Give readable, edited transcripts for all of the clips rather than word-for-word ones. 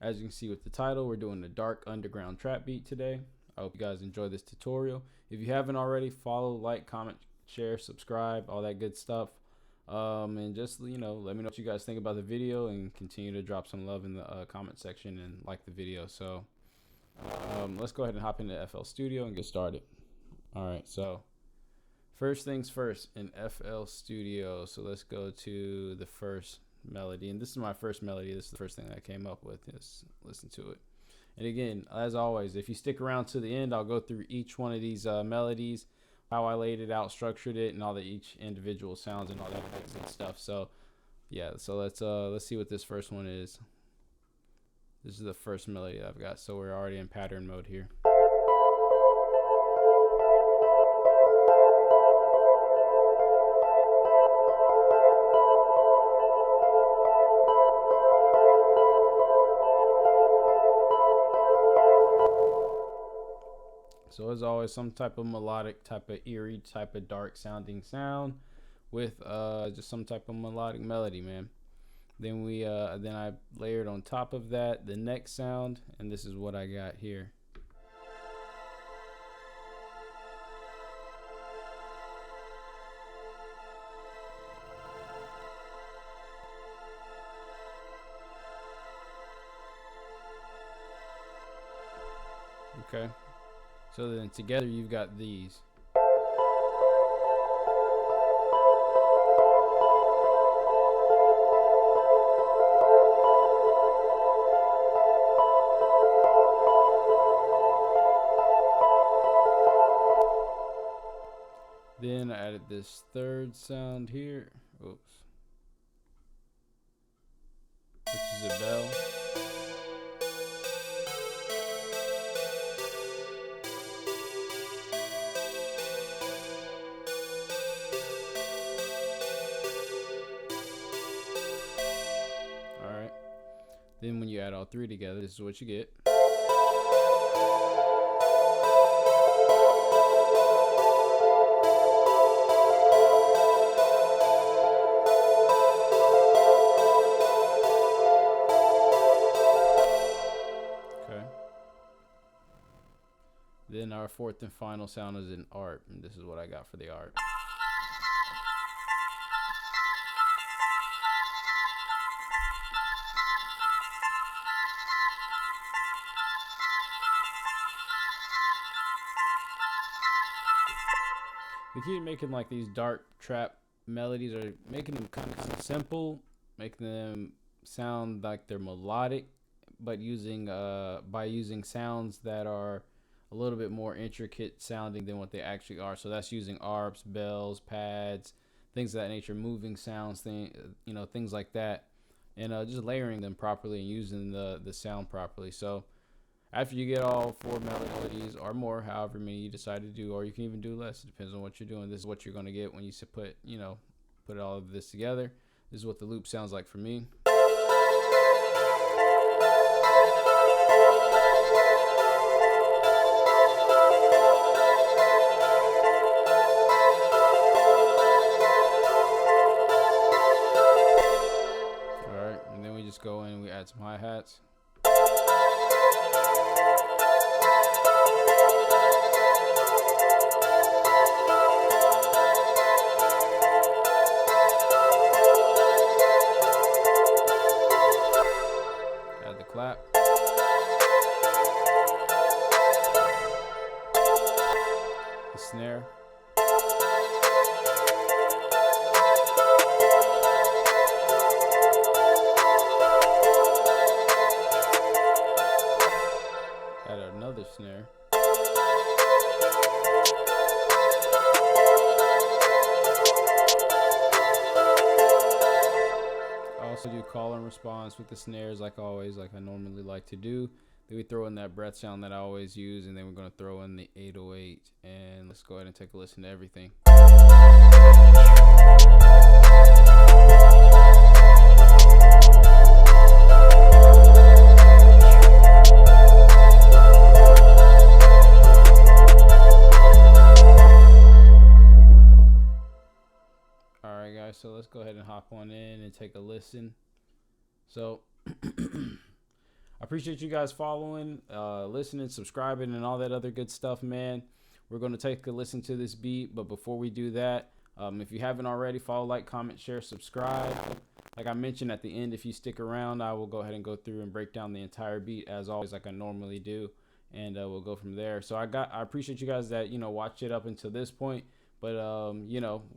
As you can see with the title, we're doing a dark underground trap beat today. I hope you guys enjoy this tutorial. If you haven't already, follow, like, comment, share, subscribe, all that good stuff. And just, let me know what you guys think about the video, and continue to drop some love in the comment section and like the video. So let's go ahead and hop into FL Studio and get started. All right, so first things first in FL Studio. So let's go to the first melody, and this is my first melody. This is the first thing I came up with. Just listen to it. And again, as always, if you stick around to the end, I'll go through each one of these melodies, how I laid it out, structured it, and all the each individual sounds and all that good stuff. So yeah, so let's see what this first one is. This is the first melody that I've got, so we're already in pattern mode here. So as always, some type of melodic, type of eerie, type of dark sounding sound with just some type of melodic melody, man. Then I layered on top of that the next sound, and this is what I got here. Okay. So then together you've got these. Then I added this third sound here. Oops. Which is a bell. Then when you add all three together, this is what you get. Okay. Then our fourth and final sound is an ARP, and this is what I got for the ARP. The key to making like these dark trap melodies are making them kind of simple, making them sound like they're melodic, but by using sounds that are a little bit more intricate sounding than what they actually are. So that's using ARPs, bells, pads, things of that nature, moving sounds, things like that, and just layering them properly and using the sound properly. So after you get all four melodies or more, however many you decide to do, or you can even do less, it depends on what you're doing. This is what you're going to get when you put all of this together. This is what the loop sounds like for me. All right, and then we just go in and we add some hi-hats. Add the clap. The snare. Add another snare. I also do call and response with the snares like always, like I normally like to do. Then we throw in that breath sound that I always use, and then we're going to throw in the 808. And let's go ahead and take a listen to everything. Alright guys, so let's go ahead and hop on in and take a listen. So I appreciate you guys following, listening, subscribing, and all that other good stuff, man. We're going to take a listen to this beat, but before we do that, if you haven't already, follow, like, comment, share, subscribe. Like I mentioned at the end, if you stick around, I will go ahead and go through and break down the entire beat as always, like I normally do, and we'll go from there. So I appreciate you guys that watch it up until this point, but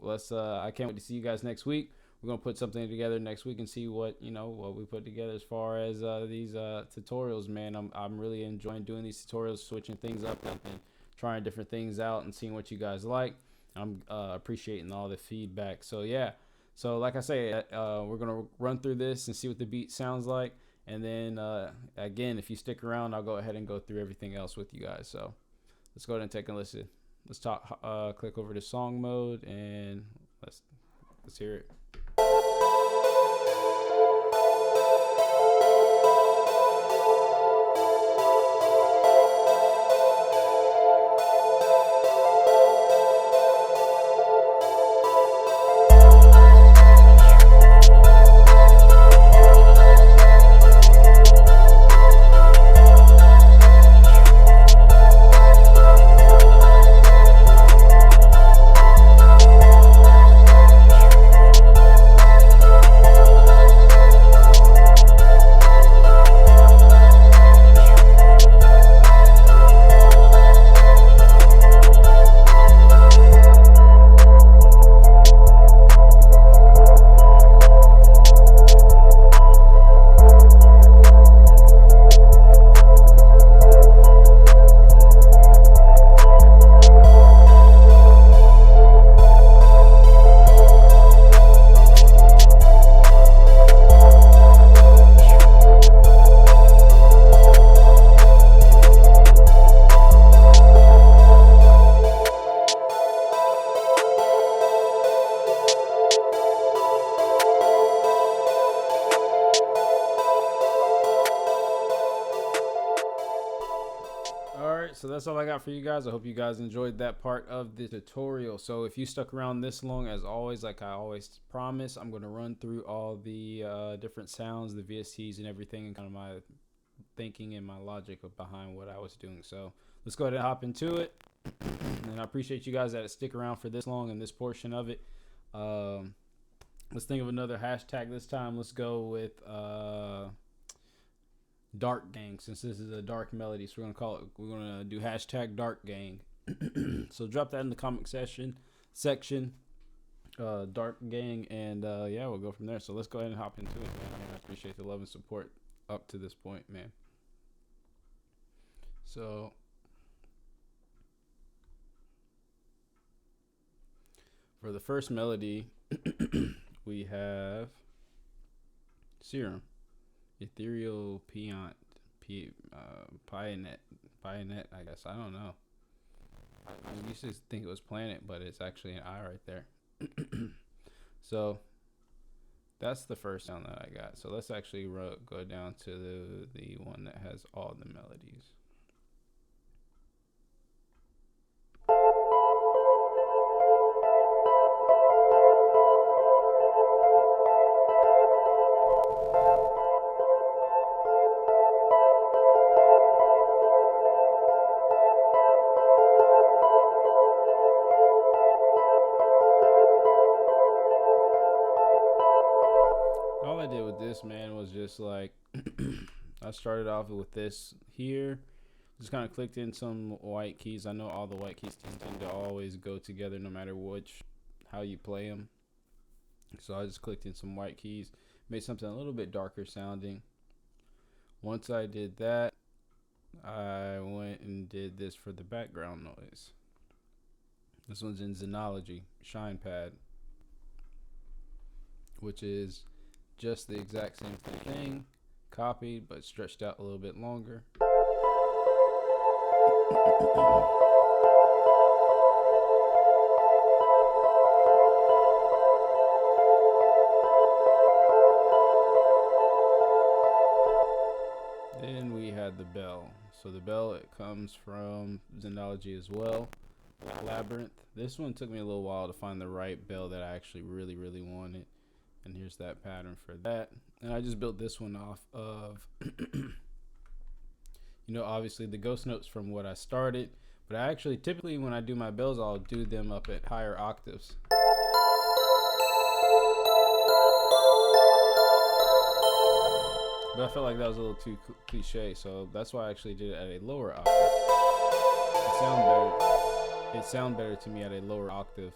let's I can't wait to see you guys next week. We're gonna put something together next week and see what what we put together as far as these tutorials, man. I'm really enjoying doing these tutorials, switching things up and trying different things out and seeing what you guys like. I'm appreciating all the feedback. So yeah. So like I say, we're going to run through this and see what the beat sounds like. And then, again, if you stick around, I'll go ahead and go through everything else with you guys. So let's go ahead and take a listen. Let's click over to song mode and let's hear it. So that's all I got for you guys. I hope you guys enjoyed that part of the tutorial. So if you stuck around this long, as always, like I always promise, I'm going to run through all the different sounds, the VSTs and everything, and kind of my thinking and my logic behind what I was doing. So let's go ahead and hop into it. And I appreciate you guys that stick around for this long in this portion of it. Let's think of another hashtag this time. Let's go with Dark Gang, since this is a dark melody. So we're gonna do hashtag Dark Gang. So drop that in the comment section, Dark Gang, and yeah, we'll go from there. So let's go ahead and hop into it, man. I appreciate the love and support up to this point, man. So for the first melody, we have Serum, Ethereal Peont, Pionet, I guess. I don't know. I used to think it was Planet, but it's actually an I right there. So that's the first sound that I got. So let's actually go down to the one that has all the melodies. All I did with this, man, was just like I started off with this here, just kind of clicked in some white keys. I know all the white keys tend to always go together no matter how you play them. So I just clicked in some white keys, made something a little bit darker sounding. Once I did that, I went and did this for the background noise. This one's in Xenology, Shine Pad, which is just the exact same thing, copied but stretched out a little bit longer. Then we had the bell. So the bell, it comes from Xenology as well, Labyrinth. This one took me a little while to find the right bell that I actually really wanted. And here's that pattern for that. And I just built this one off of you know, obviously the ghost notes from what I started, but I actually typically when I do my bells, I'll do them up at higher octaves. But I felt like that was a little too cliche, so that's why I actually did it at a lower octave. It sounds better to me at a lower octave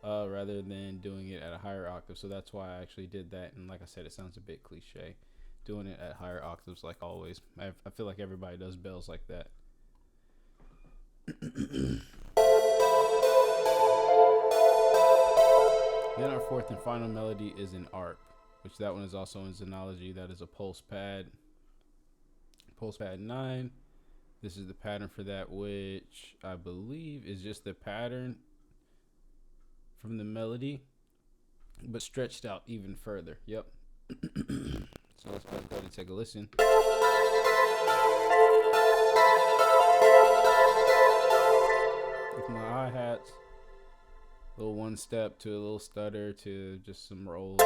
rather than doing it at a higher octave. So that's why I actually did that. And like I said, it sounds a bit cliche doing it at higher octaves, like always. I feel like everybody does bells like that. Then our fourth and final melody is an ARP, which that one is also in Xenology. That is a pulse pad 9. This is the pattern for that, which I believe is just the pattern from the melody, but stretched out even further. Yep. So let's go ahead and take a listen. With my hi-hats, a little one step to a little stutter to just some rolls.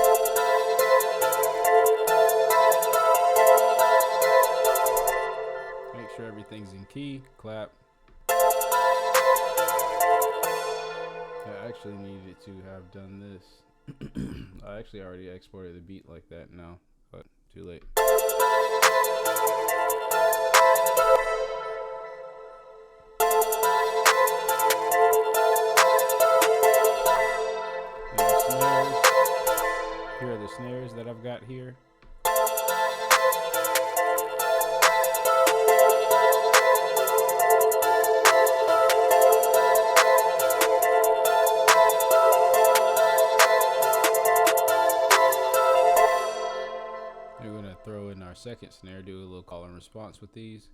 Make sure everything's in key, clap. I actually needed to have done this. I actually already exported the beat like that now, but too late. Here are the snares that I've got here. We're going to throw in our second snare, do a little call and response with these.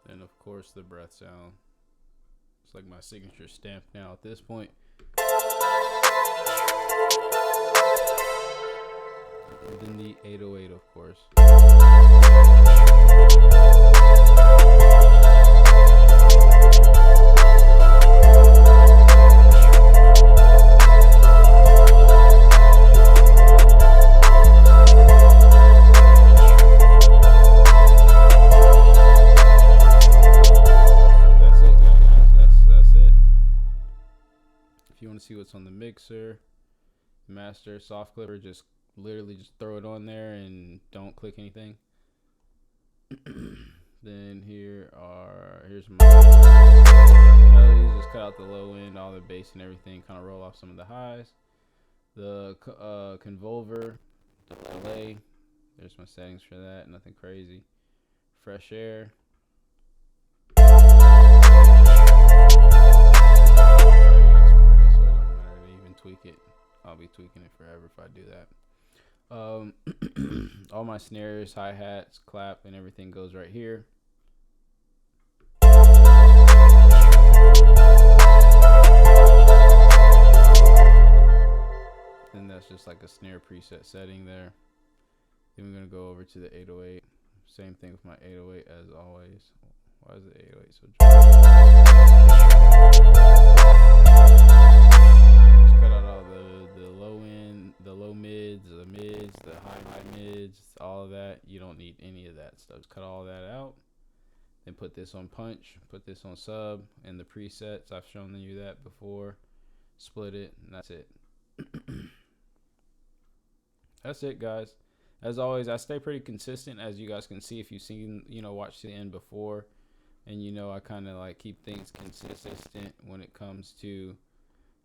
And of course the breath sound. It's like my signature stamp now at this point. And then the 808, of course. If you want to see what's on the mixer, master, soft clipper, just literally just throw it on there and don't click anything. Then here's my melodies. Just cut out the low end, all the bass and everything, kind of roll off some of the highs. The convolver, the delay, there's my settings for that, nothing crazy. Fresh air. Tweak it. I'll be tweaking it forever if I do that. All my snares, hi-hats, clap, and everything goes right here. And that's just like a snare preset setting there. Then we're going to go over to the 808. Same thing with my 808 as always. Why is the 808 so dry? Cut out all the low end, the low mids, the high mids, all of that. You don't need any of that stuff. Just cut all that out. Then put this on punch, put this on sub, and the presets. I've shown you that before. Split it, and that's it. That's it, guys. As always, I stay pretty consistent, as you guys can see if you've seen, watched the end before. And I kind of like keep things consistent when it comes to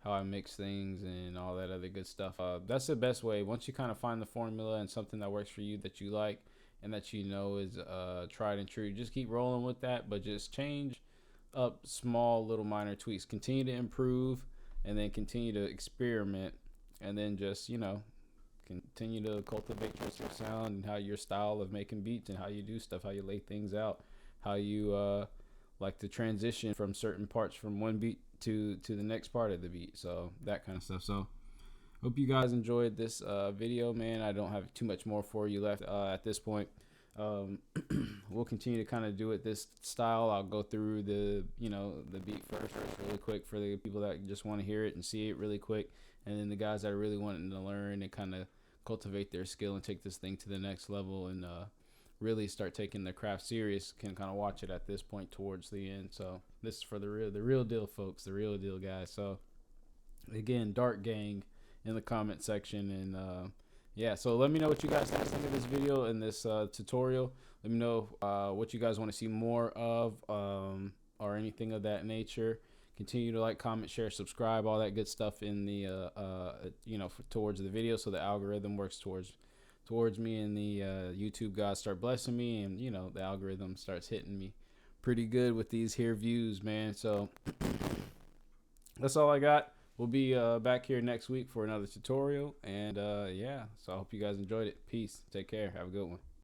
how I mix things and all that other good stuff. That's the best way. Once you kind of find the formula and something that works for you, that you like and that is tried and true, just keep rolling with that, but just change up small little minor tweaks. Continue to improve and then continue to experiment, and then just continue to cultivate your sound and how your style of making beats and how you do stuff, how you lay things out, how you like to transition from certain parts from one beat to the next part of the beat. So that kind of stuff. So hope you guys enjoyed this video, man. I don't have too much more for you left at this point. We'll continue to kind of do it this style. I'll go through the beat first really quick for the people that just want to hear it and see it really quick, and then the guys that are really wanting to learn and kind of cultivate their skill and take this thing to the next level and really start taking their craft serious can kind of watch it at this point towards the end. So this is for the real deal, folks, the real deal, guys. So again, Dark Gang in the comment section, and yeah, so let me know what you guys think of this video and this tutorial. Let me know what you guys want to see more of, or anything of that nature. Continue to like, comment, share, subscribe, all that good stuff in the towards the video, so the algorithm works towards me, and the YouTube guys start blessing me, and the algorithm starts hitting me pretty good with these here views, man. So that's all I got. We'll be back here next week for another tutorial, and yeah, so I hope you guys enjoyed it. Peace. Take care. Have a good one.